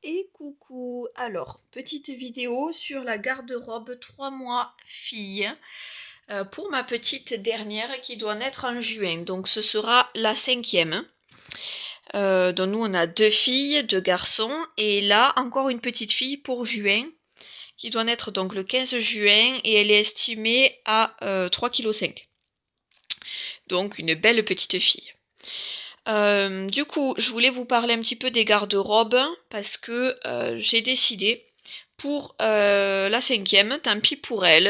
Et coucou! Alors, petite vidéo sur la garde-robe 3 mois fille pour ma petite dernière qui doit naître en juin. Donc ce sera la 5e. Donc nous on a 2 filles, 2 garçons et là encore une petite fille pour juin qui doit naître donc le 15 juin et elle est estimée à 3,5 kg. Donc une belle petite fille. Du coup, je voulais vous parler un petit peu des garde-robes parce que j'ai décidé pour la 5e, tant pis pour elle,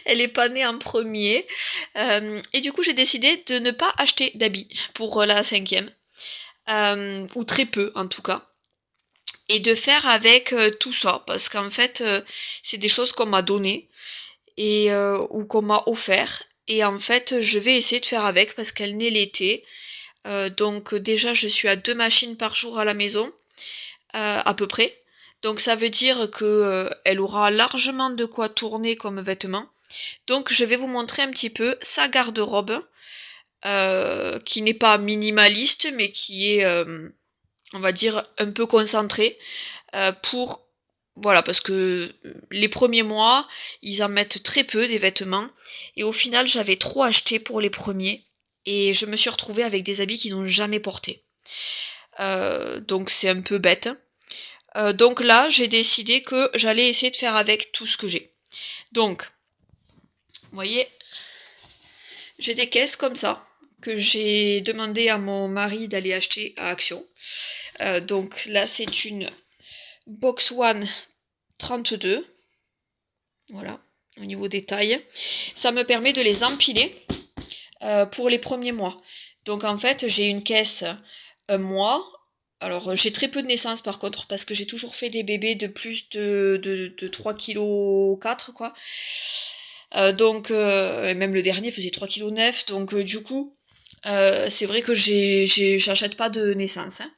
elle est pas née en premier, et du coup j'ai décidé de ne pas acheter d'habits pour la 5e, ou très peu en tout cas, et de faire avec tout ça, parce qu'en fait c'est des choses qu'on m'a données, et ou qu'on m'a offert, et en fait je vais essayer de faire avec parce qu'elle naît l'été. Donc déjà je suis à 2 machines par jour à la maison, à peu près. Donc ça veut dire que elle aura largement de quoi tourner comme vêtements. Donc je vais vous montrer un petit peu sa garde-robe, qui n'est pas minimaliste mais qui est, on va dire, un peu concentrée, pour... Voilà, parce que les premiers mois, ils en mettent très peu des vêtements, et au final j'avais trop acheté pour les premiers, et je me suis retrouvée avec des habits qu'ils n'ont jamais portés. Donc c'est un peu bête. Donc là, j'ai décidé que j'allais essayer de faire avec tout ce que j'ai. Donc, vous voyez, j'ai des caisses comme ça, que j'ai demandé à mon mari d'aller acheter à Action. Donc là, c'est une Box One 32. Voilà, au niveau des tailles. Ça me permet de les empiler pour les premiers mois. Donc en fait, j'ai une caisse un mois. Alors j'ai très peu de naissances par contre, parce que j'ai toujours fait des bébés de plus de 3,4 kg quoi. Donc même le dernier faisait 3,9 kg, donc du coup c'est vrai que j'achète pas de naissance, hein.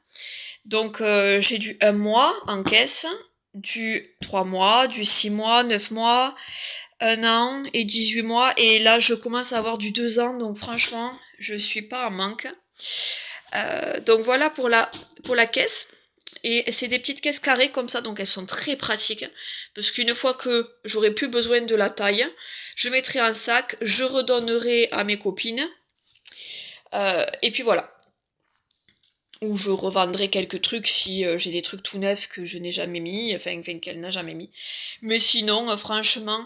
Donc j'ai du 1 mois en caisse, du 3 mois, du 6 mois, 9 mois, 1 an et 18 mois, et là je commence à avoir du 2 ans, donc franchement je suis pas en manque. Donc voilà pour la caisse. Et c'est des petites caisses carrées comme ça, donc elles sont très pratiques, parce qu'une fois que j'aurai plus besoin de la taille, je mettrai un sac, je redonnerai à mes copines, et puis voilà. Ou je revendrai quelques trucs si j'ai des trucs tout neufs que je n'ai jamais mis, enfin qu'elle n'a jamais mis. Mais sinon, franchement,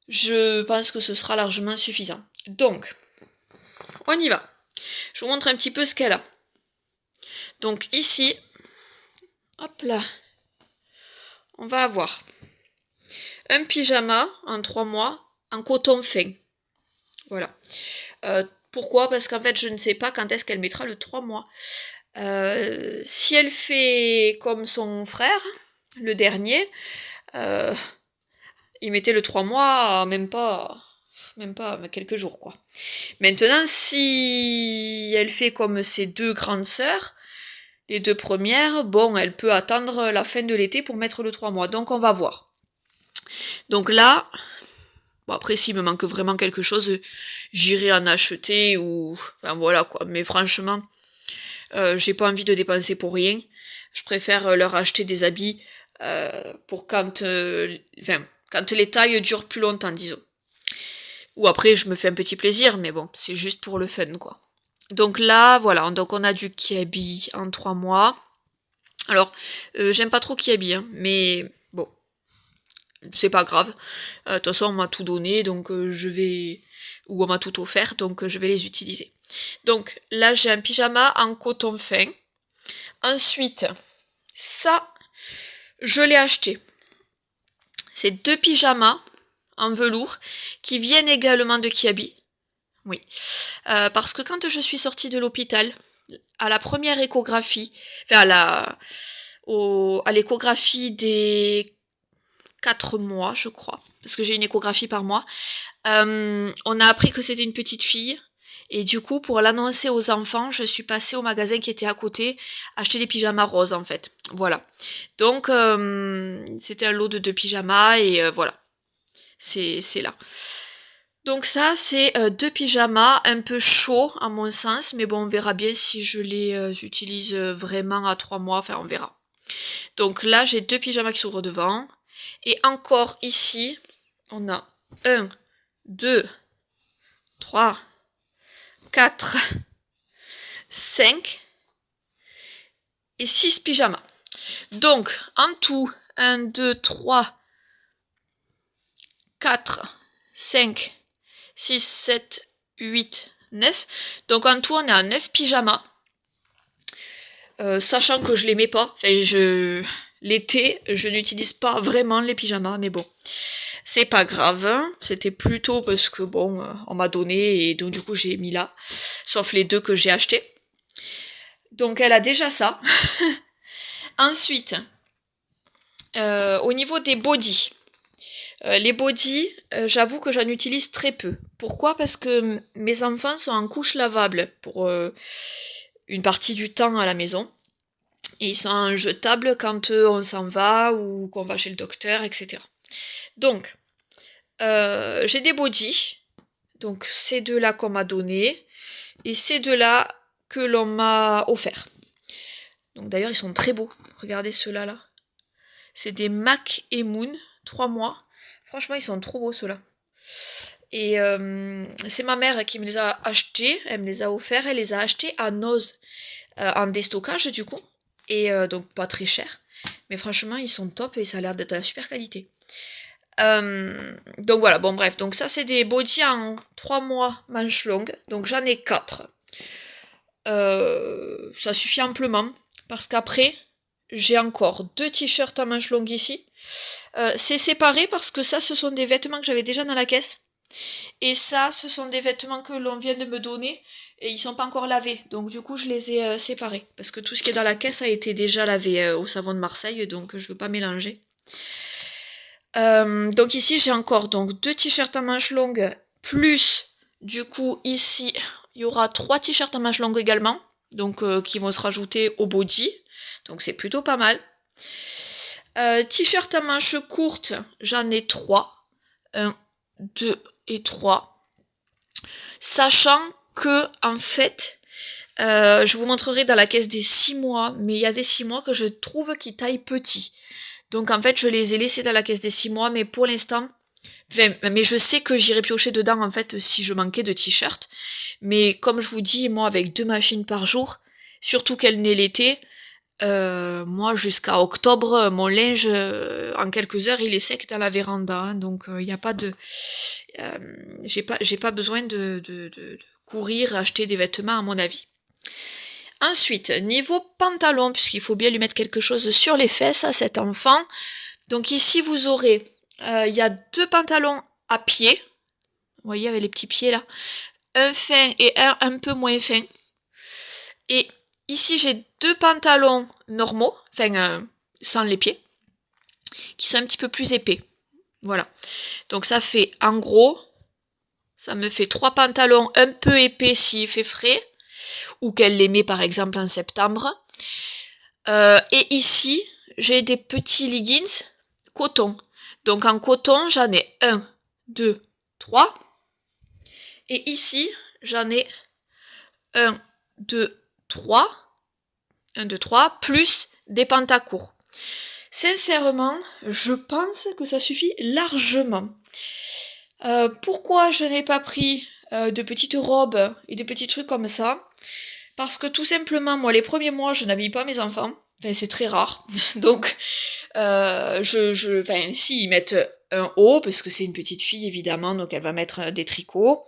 je pense que ce sera largement suffisant. Donc, on y va. Je vous montre un petit peu ce qu'elle a. Donc ici, hop là, on va avoir un pyjama en 3 mois en coton fin. Voilà. Pourquoi? Parce qu'en fait, je ne sais pas quand est-ce qu'elle mettra le 3 mois. Si elle fait comme son frère, le dernier, il mettait le 3 mois même pas quelques jours, quoi. Maintenant, si elle fait comme ses 2 grandes sœurs, les 2 premières, bon, elle peut attendre la fin de l'été pour mettre le 3 mois. Donc on va voir. Donc là, bon, après s'il me manque vraiment quelque chose, j'irai en acheter, ou... Enfin voilà quoi. Mais franchement, j'ai pas envie de dépenser pour rien. Je préfère leur acheter des habits pour quand... quand les tailles durent plus longtemps, disons. Ou après, je me fais un petit plaisir, mais bon, c'est juste pour le fun, quoi. Donc là, voilà, donc on a du Kiabi en 3 mois. Alors, j'aime pas trop Kiabi, hein, mais bon, c'est pas grave. De toute façon, on m'a tout donné, donc je vais... Ou on m'a tout offert, donc je vais les utiliser. Donc là, j'ai un pyjama en coton fin. Ensuite, ça, je l'ai acheté. C'est 2 pyjamas en velours qui viennent également de Kiabi. Oui. Parce que quand je suis sortie de l'hôpital, à la première échographie, enfin à l'échographie des 4 mois, je crois, parce que j'ai une échographie par mois, on a appris que c'était une petite fille, et du coup, pour l'annoncer aux enfants, je suis passée au magasin qui était à côté, acheter des pyjamas roses, en fait. Voilà. Donc, c'était un lot de 2 pyjamas, et voilà. C'est là. Donc ça, c'est 2 pyjamas un peu chauds, à mon sens, mais bon, on verra bien si je les utilise vraiment à 3 mois, enfin, on verra. Donc là, j'ai 2 pyjamas qui s'ouvrent devant. Et encore ici, on a 1, 2, 3, 4, 5 et 6 pyjamas. Donc, en tout, 1, 2, 3, 4, 5, 6, 7, 8, 9. Donc en tout, on est à 9 pyjamas. Sachant que je les mets pas. Enfin, l'été, je n'utilise pas vraiment les pyjamas, mais bon. C'est pas grave. Hein. C'était plutôt parce que bon, on m'a donné et donc du coup j'ai mis là. Sauf les 2 que j'ai achetés. Donc elle a déjà ça. Ensuite, au niveau des bodys. Les bodys, j'avoue que j'en utilise très peu. Pourquoi? Parce que mes enfants sont en couche lavable pour une partie du temps à la maison. Et ils sont en jetable quand on s'en va ou qu'on va chez le docteur, etc. Donc, j'ai des bodys. Donc, ces 2-là qu'on m'a donné. Et ces 2-là que l'on m'a offert. Donc, d'ailleurs, ils sont très beaux. Regardez ceux-là, là. C'est des Mac et Moon, 3 mois. Franchement, ils sont trop beaux, ceux-là. Et c'est ma mère qui me les a achetés. Elle me les a offerts. Elle les a achetés à Noz. En déstockage, du coup. Et donc, pas très cher. Mais franchement, ils sont top et ça a l'air d'être de la super qualité. Donc voilà, bon bref. Donc ça, c'est des bodys en 3 mois manches longues. Donc j'en ai 4. Ça suffit amplement. Parce qu'après, j'ai encore 2 t-shirts à manches longues ici. C'est séparé parce que ça, ce sont des vêtements que j'avais déjà dans la caisse. Et ça, ce sont des vêtements que l'on vient de me donner. Et ils sont pas encore lavés. Donc du coup, je les ai séparés. Parce que tout ce qui est dans la caisse a été déjà lavé au savon de Marseille. Donc je veux pas mélanger. Donc ici, j'ai encore donc 2 t-shirts à manches longues. Plus, du coup, ici, il y aura 3 t-shirts à manches longues également. Donc qui vont se rajouter au body. Donc c'est plutôt pas mal. T-shirt à manches courtes, j'en ai 3. 1, 2 et 3. Sachant que, en fait, je vous montrerai dans la caisse des 6 mois, mais il y a des 6 mois que je trouve qui taillent petit. Donc en fait, je les ai laissés dans la caisse des 6 mois, mais pour l'instant, mais je sais que j'irai piocher dedans, en fait, si je manquais de t-shirts. Mais comme je vous dis, moi, avec 2 machines par jour, surtout qu'elle n'est l'été, moi, jusqu'à octobre, mon linge, en quelques heures, il est sec dans la véranda. Hein, donc, il n'y a pas de... j'ai pas besoin de courir, acheter des vêtements, à mon avis. Ensuite, niveau pantalon, puisqu'il faut bien lui mettre quelque chose sur les fesses à cet enfant. Donc ici, vous aurez... il y a 2 pantalons à pied. Vous voyez, avec les petits pieds, là. Un fin et un peu moins fin. Et ici, j'ai 2 pantalons normaux, enfin, sans les pieds, qui sont un petit peu plus épais. Voilà. Donc ça fait, en gros, ça me fait 3 pantalons un peu épais s'il fait frais, ou qu'elle les met par exemple en septembre. Et ici, j'ai des petits leggings coton. Donc en coton, j'en ai 1, 2, 3. Et ici, j'en ai 1, 2, 3. 1, 2, 3, plus des pantacourts. Sincèrement, je pense que ça suffit largement. Pourquoi je n'ai pas pris de petites robes et de petits trucs comme ça? Parce que tout simplement, moi, les premiers mois, je n'habille pas mes enfants. Enfin, c'est très rare. Donc, si, ils mettent un haut, parce que c'est une petite fille, évidemment, donc elle va mettre des tricots.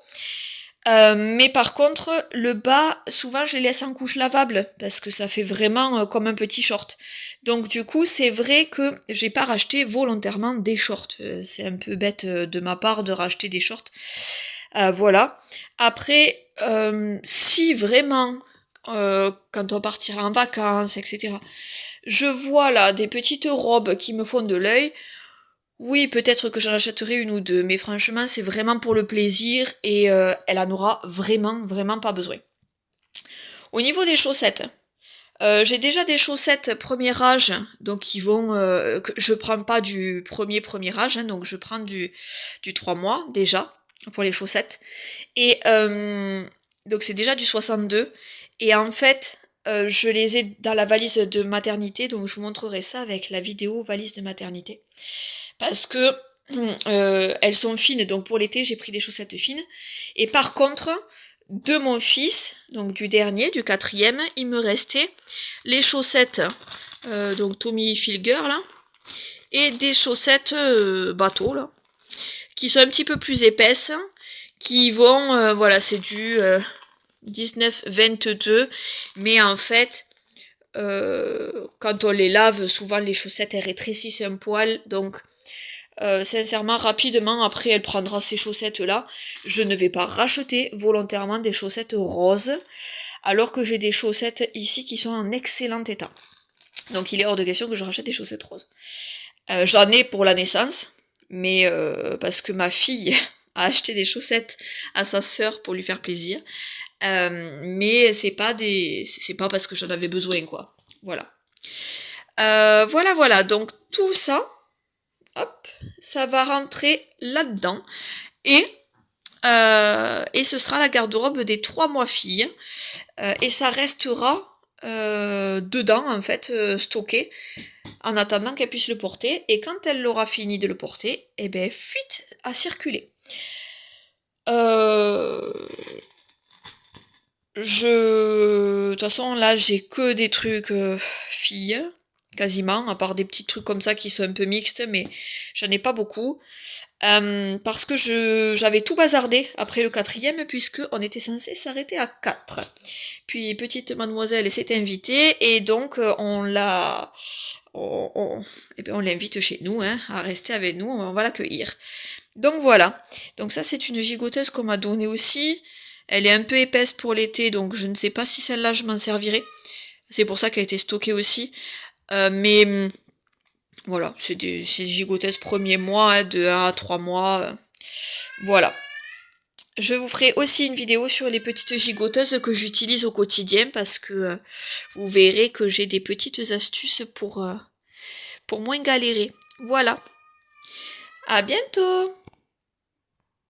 Mais par contre, le bas, souvent je les laisse en couche lavable parce que ça fait vraiment comme un petit short. Donc du coup, c'est vrai que j'ai pas racheté volontairement des shorts. C'est un peu bête de ma part de racheter des shorts. Voilà. Après, si vraiment, quand on partira en vacances, etc., je vois là des petites robes qui me font de l'œil. Oui, peut-être que j'en achèterai une ou 2, mais franchement, c'est vraiment pour le plaisir et elle en aura vraiment pas besoin. Au niveau des chaussettes, j'ai déjà des chaussettes premier âge, donc qui vont... je prends pas du premier âge, hein, donc je prends du 3 mois déjà, pour les chaussettes. Et donc c'est déjà du 62. Et en fait, je les ai dans la valise de maternité, donc je vous montrerai ça avec la vidéo valise de maternité. Parce que elles sont fines, donc pour l'été j'ai pris des chaussettes fines. Et par contre, de mon fils, donc du dernier, du 4e, il me restait les chaussettes, donc Tommy Hilfiger là, et des chaussettes bateau là, qui sont un petit peu plus épaisses, qui vont, voilà, c'est du 19-22, mais en fait, quand on les lave, souvent les chaussettes elles rétrécissent un poil, donc sincèrement, rapidement, après elle prendra ces chaussettes là, je ne vais pas racheter volontairement des chaussettes roses, alors que j'ai des chaussettes ici qui sont en excellent état. Donc il est hors de question que je rachète des chaussettes roses. J'en ai pour la naissance, mais parce que ma fille a acheté des chaussettes à sa sœur pour lui faire plaisir. Mais c'est pas parce que j'en avais besoin, quoi. Voilà. Voilà, donc tout ça, hop, ça va rentrer là-dedans. Et ce sera la garde-robe des 3 mois filles. Et ça restera dedans, en fait, stocké, en attendant qu'elle puisse le porter. Et quand elle aura fini de le porter, eh ben, fuite à circuler. De toute façon, là, j'ai que des trucs filles, quasiment, à part des petits trucs comme ça qui sont un peu mixtes, mais j'en ai pas beaucoup. Parce que j'avais tout bazardé après le 4e, puisque on était censé s'arrêter à 4. Puis petite mademoiselle s'est invitée, et donc on l'invite chez nous, hein, à rester avec nous, on va l'accueillir. Donc voilà, donc ça c'est une gigoteuse qu'on m'a donnée aussi. Elle est un peu épaisse pour l'été, donc je ne sais pas si celle-là je m'en servirai. C'est pour ça qu'elle a été stockée aussi. Mais voilà, c'est des gigoteuses premiers mois, hein, de 1 à 3 mois. Voilà. Je vous ferai aussi une vidéo sur les petites gigoteuses que j'utilise au quotidien, parce que vous verrez que j'ai des petites astuces pour moins galérer. Voilà. À bientôt!